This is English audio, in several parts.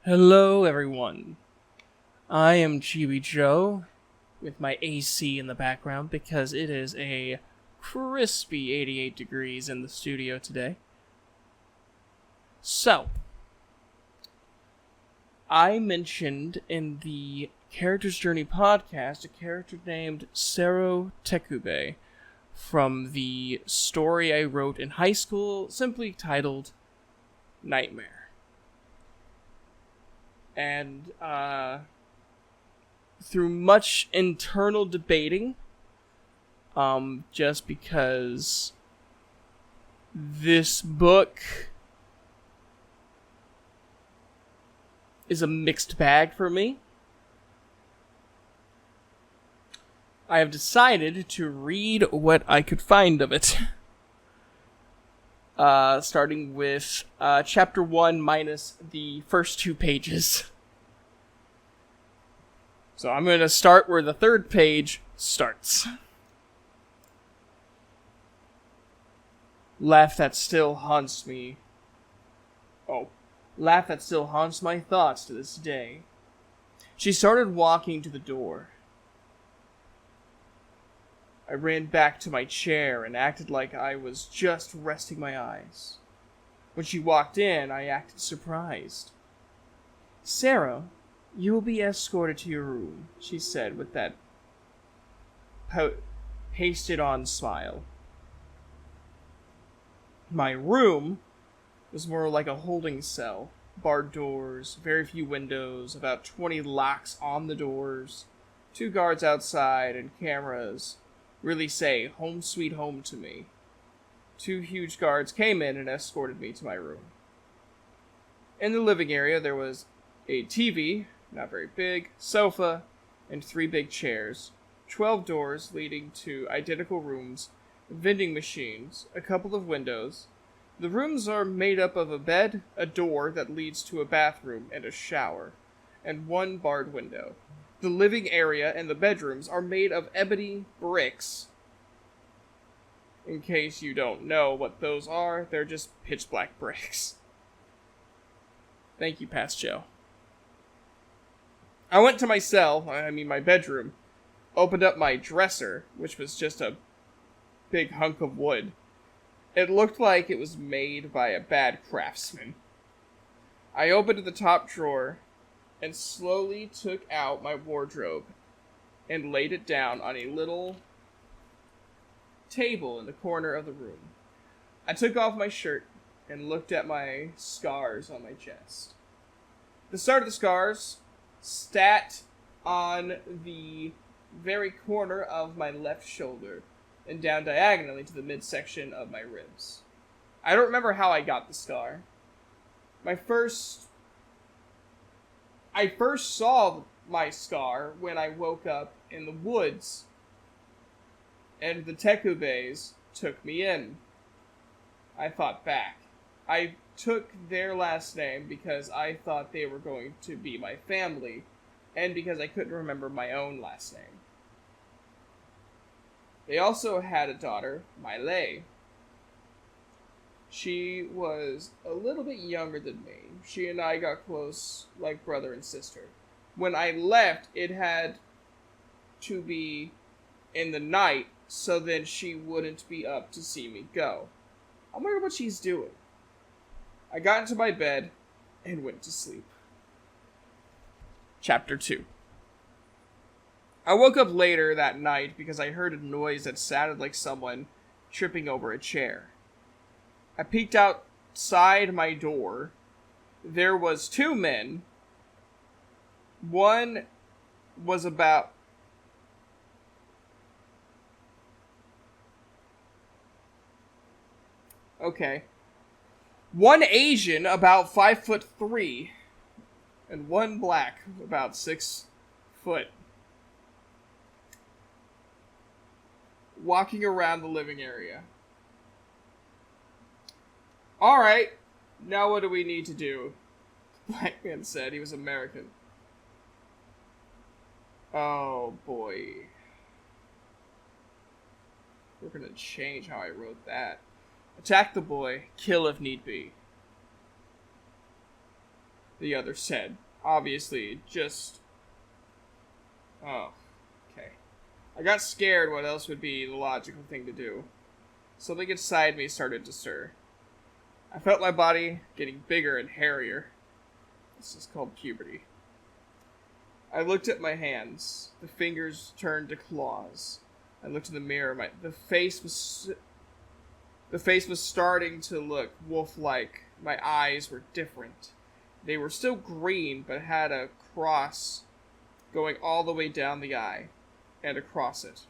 Hello, everyone. I am Chibi Joe with my AC in the background because it is a crispy 88 degrees in the studio today. So, I mentioned in the Character's Journey podcast a character named Sero Tekube from the story I wrote in high school, simply titled Nightmare. And through much internal debating, just because this book is a mixed bag for me, I have decided to read what I could find of it. Starting with chapter 1 minus the first 2 pages. So I'm going to start where the third page starts. Laugh that still haunts me. Laugh that still haunts my thoughts to this day. She started walking to the door. I ran back to my chair and acted like I was just resting my eyes. When she walked in, I acted surprised. "Sarah, you will be escorted to your room," she said with that pasted-on smile. My room was more like a holding cell. Barred doors, very few windows, about 20 locks on the doors, 2 guards outside, and cameras really say home sweet home to me. 2 huge guards came in and escorted me to my room. In the living area there was a TV, not very big, sofa, and 3 big chairs, 12 doors leading to identical rooms, vending machines, a couple of windows. The rooms are made up of a bed, a door that leads to a bathroom and a shower, and 1 barred window. The living area and the bedrooms are made of ebony bricks. In case you don't know what those are, they're just pitch black bricks. Thank you, Past Joe. I went to my bedroom, opened up my dresser, which was just a big hunk of wood. It looked like it was made by a bad craftsman. I opened the top drawer and slowly took out my wardrobe and laid it down on a little table in the corner of the room. I took off my shirt and looked at my scars on my chest. The start of the scars sat on the very corner of my left shoulder and down diagonally to the midsection of my ribs. I don't remember how I got the scar. I first saw my scar when I woke up in the woods, and the Tekubes took me in. I fought back. I took their last name because I thought they were going to be my family, and because I couldn't remember my own last name. They also had a daughter, Miley. She was a little bit younger than me. She and I got close like brother and sister. When I left, it had to be in the night, so then she wouldn't be up to see me go. I wonder what she's doing. I got into my bed and went to sleep. Chapter 2. I woke up later that night because I heard a noise that sounded like someone tripping over a chair. I peeked outside my door. There was 2 men. One was about... Okay. 1 Asian, about 5'3", and 1 black, about 6 foot. Walking around the living area. "Alright, now what do we need to do?" the black man said. He was American. Oh boy. We're gonna change how I wrote that. Attack the boy, kill if need be. the other said. Obviously, just... Oh, okay. I got scared what else would be the logical thing to do. Something inside me started to stir. I felt my body getting bigger and hairier. This is called puberty. I looked at my hands. The fingers turned to claws. I looked in the mirror. The face was starting to look wolf-like. My eyes were different. They were still green, but had a cross going all the way down the eye and across it.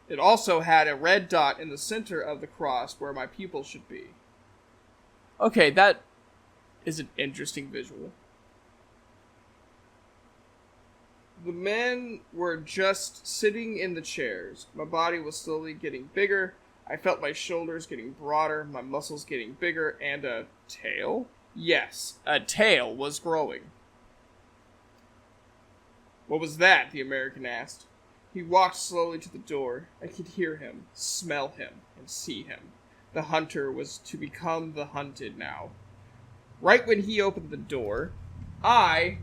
It also had a red dot in the center of the cross where my pupil should be. Okay, that is an interesting visual. The men were just sitting in the chairs. My body was slowly getting bigger. I felt my shoulders getting broader, my muscles getting bigger, and a tail? Yes, a tail was growing. What was that? The American asked. He walked slowly to the door. I could hear him, smell him, and see him. The hunter was to become the hunted now. Right when he opened the door, I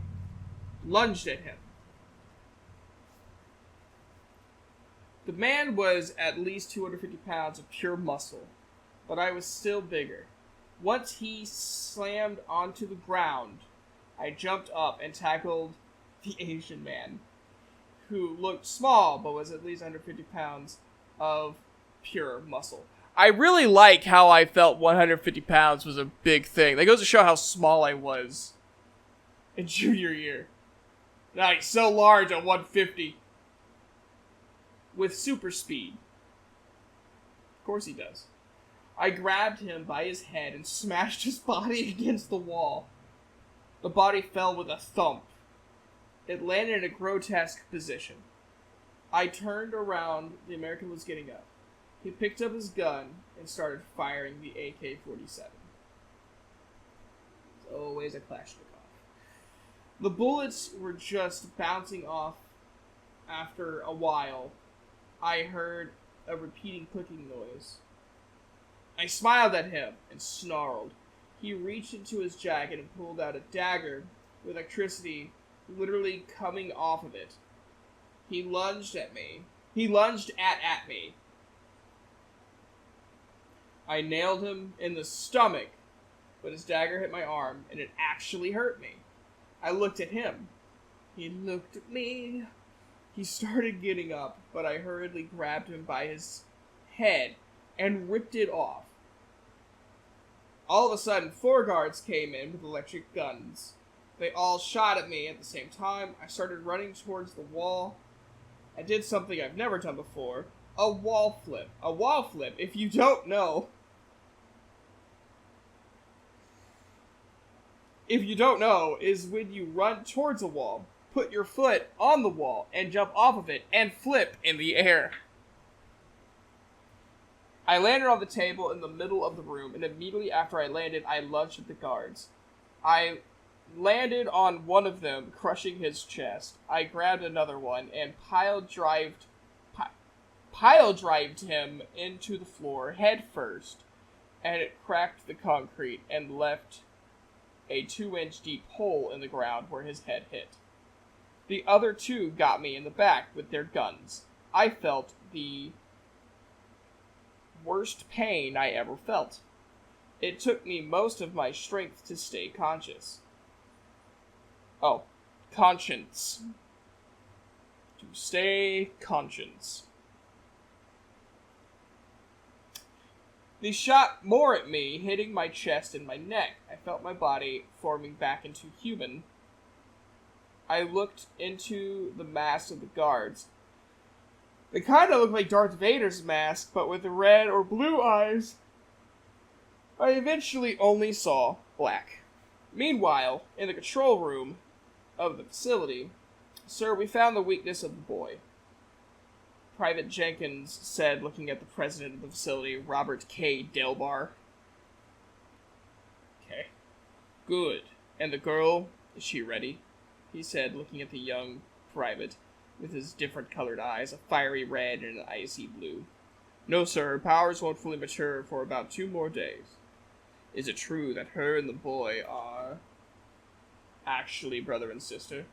lunged at him. The man was at least 250 pounds of pure muscle, but I was still bigger. Once he slammed onto the ground, I jumped up and tackled the Asian man, who looked small but was at least 150 pounds of pure muscle. I really like how I felt 150 pounds was a big thing. That goes to show how small I was in junior year. Now he's so large at 150. With super speed. Of course he does. I grabbed him by his head and smashed his body against the wall. The body fell with a thump. It landed in a grotesque position. I turned around. The American was getting up. He picked up his gun and started firing the AK-47. It's always a Kalashnikov. The bullets were just bouncing off. After a while, I heard a repeating clicking noise. I smiled at him and snarled. He reached into his jacket and pulled out a dagger with electricity literally coming off of it. He lunged at me. He lunged at me. I nailed him in the stomach, but his dagger hit my arm, and it actually hurt me. I looked at him. He looked at me. He started getting up, but I hurriedly grabbed him by his head and ripped it off. All of a sudden, 4 guards came in with electric guns. They all shot at me at the same time. I started running towards the wall. I did something I've never done before. A wall flip. A wall flip, if you don't know... is when you run towards a wall, put your foot on the wall, and jump off of it, and flip in the air. I landed on the table in the middle of the room, and immediately after I landed, I lunged at the guards. I landed on one of them, crushing his chest. I grabbed another one, and pile-drived him into the floor, head first, and it cracked the concrete and left a 2-inch deep hole in the ground where his head hit. The other 2 got me in the back with their guns. I felt the worst pain I ever felt. It took me most of my strength to stay conscious. Oh, conscience. To stay conscious. They shot more at me, hitting my chest and my neck. I felt my body forming back into human. I looked into the masks of the guards. They kind of looked like Darth Vader's mask, but with red or blue eyes. I eventually only saw black. Meanwhile, in the control room of the facility, "Sir, we found the weakness of the boy," Private Jenkins said, looking at the president of the facility, Robert K. Delbar. Okay. Good. And the girl, is she ready? He said, looking at the young private, with his different colored eyes, a fiery red and an icy blue. No, sir, her powers won't fully mature for about 2 more days. Is it true that her and the boy are actually brother and sister?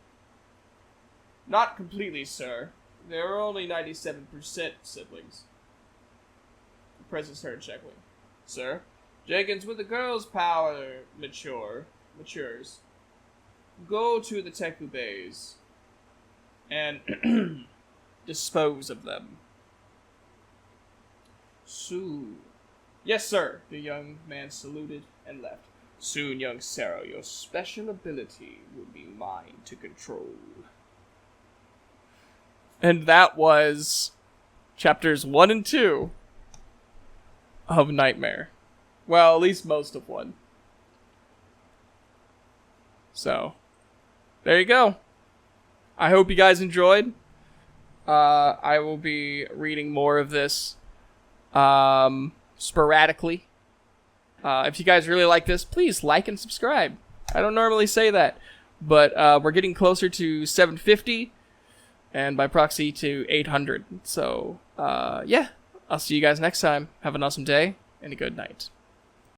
Not completely, sir. They are only 97% siblings. The president started checking. Sir? Jenkins, when the girl's power matures, go to the Teku Bays and dispose of them. Soon. Yes, sir. The young man saluted and left. Soon, young Sarah, your special ability will be mine to control. And that was chapters 1 and 2 of Nightmare. Well, at least most of 1. So, there you go. I hope you guys enjoyed. I will be reading more of this sporadically. If you guys really like this, please like and subscribe. I don't normally say that, but we're getting closer to 750 and by proxy to 800. So, yeah, I'll see you guys next time. Have an awesome day and a good night.